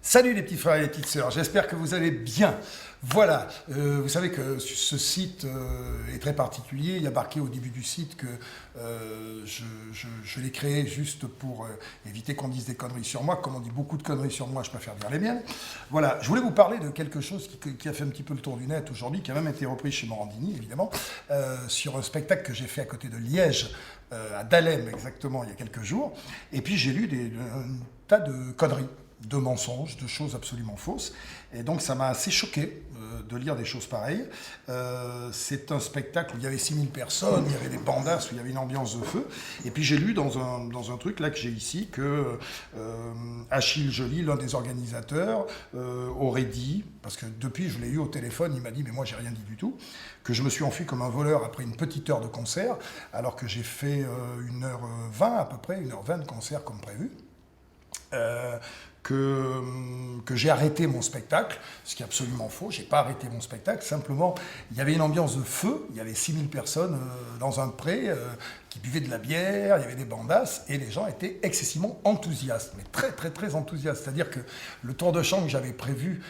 Salut les petits frères et les petites sœurs, j'espère que vous allez bien. Voilà, vous savez que ce site est très particulier. Il y a marqué au début du site que je l'ai créé juste pour éviter qu'on dise des conneries sur moi. Comme on dit beaucoup de conneries sur moi, je préfère dire les miennes. Voilà, je voulais vous parler de quelque chose qui a fait un petit peu le tour du net aujourd'hui, qui a même été repris chez Morandini, évidemment, sur un spectacle que j'ai fait à côté de Liège, à Dahlem exactement, il y a quelques jours. Et puis j'ai lu un tas de conneries, de mensonges, de choses absolument fausses. Et donc ça m'a assez choqué de lire des choses pareilles. C'est un spectacle où il y avait 6000 personnes, il y avait des bandasses, où il y avait une ambiance de feu. Et puis j'ai lu dans un truc là que j'ai ici que Achille Joly, l'un des organisateurs, aurait dit, parce que depuis je l'ai eu au téléphone, il m'a dit, mais moi j'ai rien dit du tout, que je me suis enfui comme un voleur après une petite heure de concert, alors que j'ai fait 1h20 à peu près, 1h20 de concert comme prévu. Que j'ai arrêté mon spectacle, ce qui est absolument faux. J'ai pas arrêté mon spectacle, simplement il y avait une ambiance de feu, il y avait 6000 personnes dans un pré qui buvaient de la bière, il y avait des bandasses et les gens étaient excessivement enthousiastes, mais très très très enthousiastes. C'est-à-dire que le tour de chant que j'avais prévu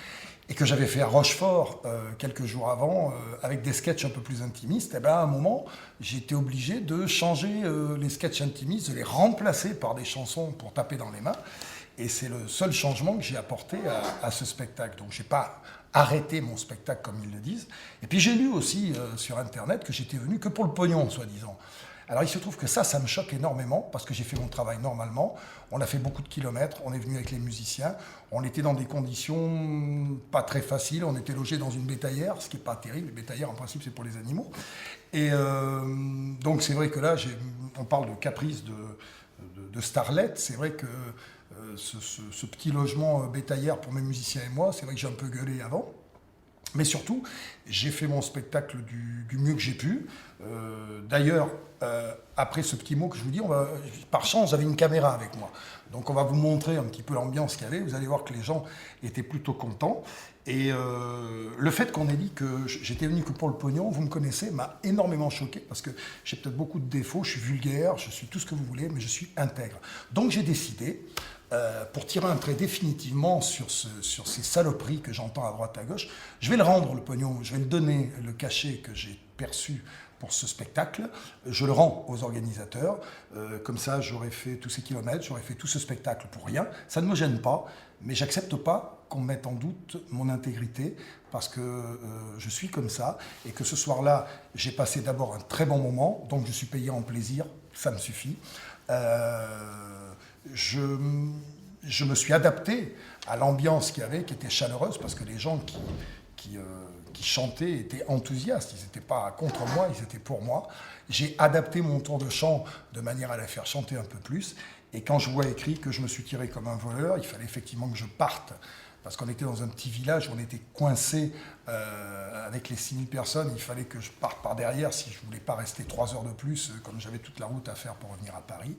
et que j'avais fait à Rochefort quelques jours avant, avec des sketchs un peu plus intimistes, et ben à un moment, j'ai été obligé de changer les sketchs intimistes, de les remplacer par des chansons pour taper dans les mains. Et c'est le seul changement que j'ai apporté à ce spectacle. Donc je n'ai pas arrêté mon spectacle comme ils le disent. Et puis j'ai lu aussi sur Internet que j'étais venu que pour le pognon, soi-disant. Alors il se trouve que ça me choque énormément parce que j'ai fait mon travail normalement. On a fait beaucoup de kilomètres, on est venu avec les musiciens. On était dans des conditions pas très faciles. On était logé dans une bétaillère, ce qui n'est pas terrible. Les bétaillères, en principe, c'est pour les animaux. Et donc c'est vrai que là, on parle de caprice de starlet. C'est vrai que ce petit logement bétaillère pour mes musiciens et moi, c'est vrai que j'ai un peu gueulé avant. Mais surtout, j'ai fait mon spectacle du mieux que j'ai pu. D'ailleurs, après ce petit mot que je vous dis, par chance, j'avais une caméra avec moi. Donc on va vous montrer un petit peu l'ambiance qu'il y avait. Vous allez voir que les gens étaient plutôt contents. Et le fait qu'on ait dit que j'étais venu que pour le pognon, vous me connaissez, m'a énormément choqué parce que j'ai peut-être beaucoup de défauts, je suis vulgaire, je suis tout ce que vous voulez, mais je suis intègre. Donc j'ai décidé, pour tirer un trait définitivement sur ces saloperies que j'entends à droite à gauche, je vais le rendre le pognon, je vais le donner, le cachet que j'ai perçu pour ce spectacle, je le rends aux organisateurs, comme ça j'aurais fait tous ces kilomètres, j'aurais fait tout ce spectacle pour rien, ça ne me gêne pas, mais j'accepte pas qu'on mette en doute mon intégrité, parce que je suis comme ça, et que ce soir-là, j'ai passé d'abord un très bon moment, donc je suis payé en plaisir, ça me suffit. Je me suis adapté à l'ambiance qu'il y avait, qui était chaleureuse, parce que les gens qui chantaient étaient enthousiastes, ils n'étaient pas contre moi, ils étaient pour moi. J'ai adapté mon tour de chant de manière à les faire chanter un peu plus, et quand je vois écrit que je me suis tiré comme un voleur, il fallait effectivement que je parte, parce qu'on était dans un petit village où on était coincé avec les 6000 personnes, il fallait que je parte par derrière si je ne voulais pas rester 3 heures de plus, comme j'avais toute la route à faire pour revenir à Paris.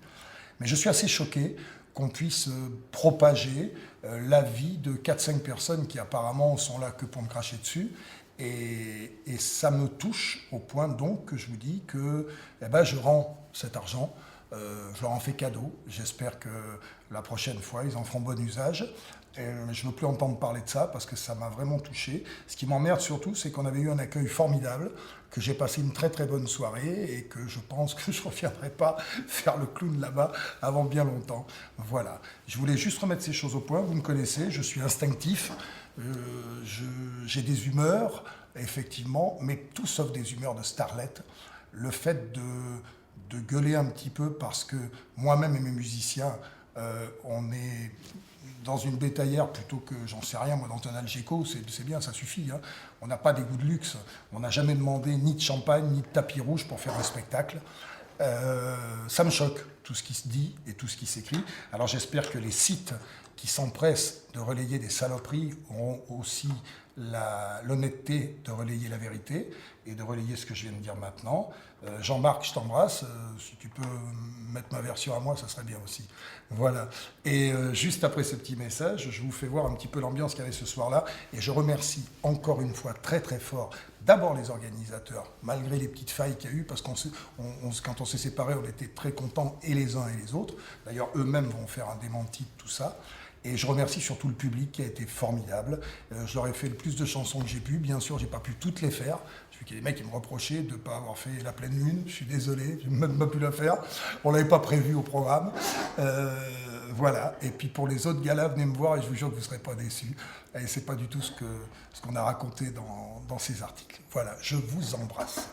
Mais je suis assez choqué qu'on puisse propager l'avis de 4-5 personnes qui apparemment sont là que pour me cracher dessus. Et ça me touche au point donc que je vous dis que je rends cet argent, je leur en fais cadeau. J'espère que la prochaine fois, ils en feront bon usage. Je ne veux plus entendre parler de ça parce que ça m'a vraiment touché. Ce qui m'emmerde surtout, c'est qu'on avait eu un accueil formidable, que j'ai passé une très très bonne soirée et que je pense que je ne reviendrai pas faire le clown là-bas avant bien longtemps. Voilà. Je voulais juste remettre ces choses au point. Vous me connaissez, je suis instinctif, j'ai des humeurs, effectivement, mais tout sauf des humeurs de starlet. Le fait de gueuler un petit peu parce que moi-même et mes musiciens, on est dans une bétaillère plutôt que, j'en sais rien, moi dans un Algeco, c'est bien, ça suffit. Hein. On n'a pas des goûts de luxe, on n'a jamais demandé ni de champagne, ni de tapis rouge pour faire un spectacle. Ça me choque, tout ce qui se dit et tout ce qui s'écrit. Alors j'espère que les sites qui s'empressent de relayer des saloperies auront aussi l'honnêteté de relayer la vérité et de relayer ce que je viens de dire maintenant. Jean-Marc, je t'embrasse. Si tu peux mettre ma version à moi, ça serait bien aussi. Voilà. Et juste après ce petit message, je vous fais voir un petit peu l'ambiance qu'il y avait ce soir-là. Et je remercie encore une fois très très fort d'abord les organisateurs, malgré les petites failles qu'il y a eu, parce quand on s'est séparés, on était très contents et les uns et les autres. D'ailleurs, eux-mêmes vont faire un démenti de tout ça. Et je remercie surtout le public qui a été formidable. Je leur ai fait le plus de chansons que j'ai pu. Bien sûr, j'ai pas pu toutes les faire. J'ai vu qu'il y a des mecs qui me reprochaient de ne pas avoir fait la pleine lune. Je suis désolé, je n'ai même pas pu la faire. On l'avait pas prévu au programme. Voilà. Et puis pour les autres galas, venez me voir et je vous jure que vous ne serez pas déçus. Et c'est pas du tout ce qu'on a raconté dans ces articles. Voilà, je vous embrasse.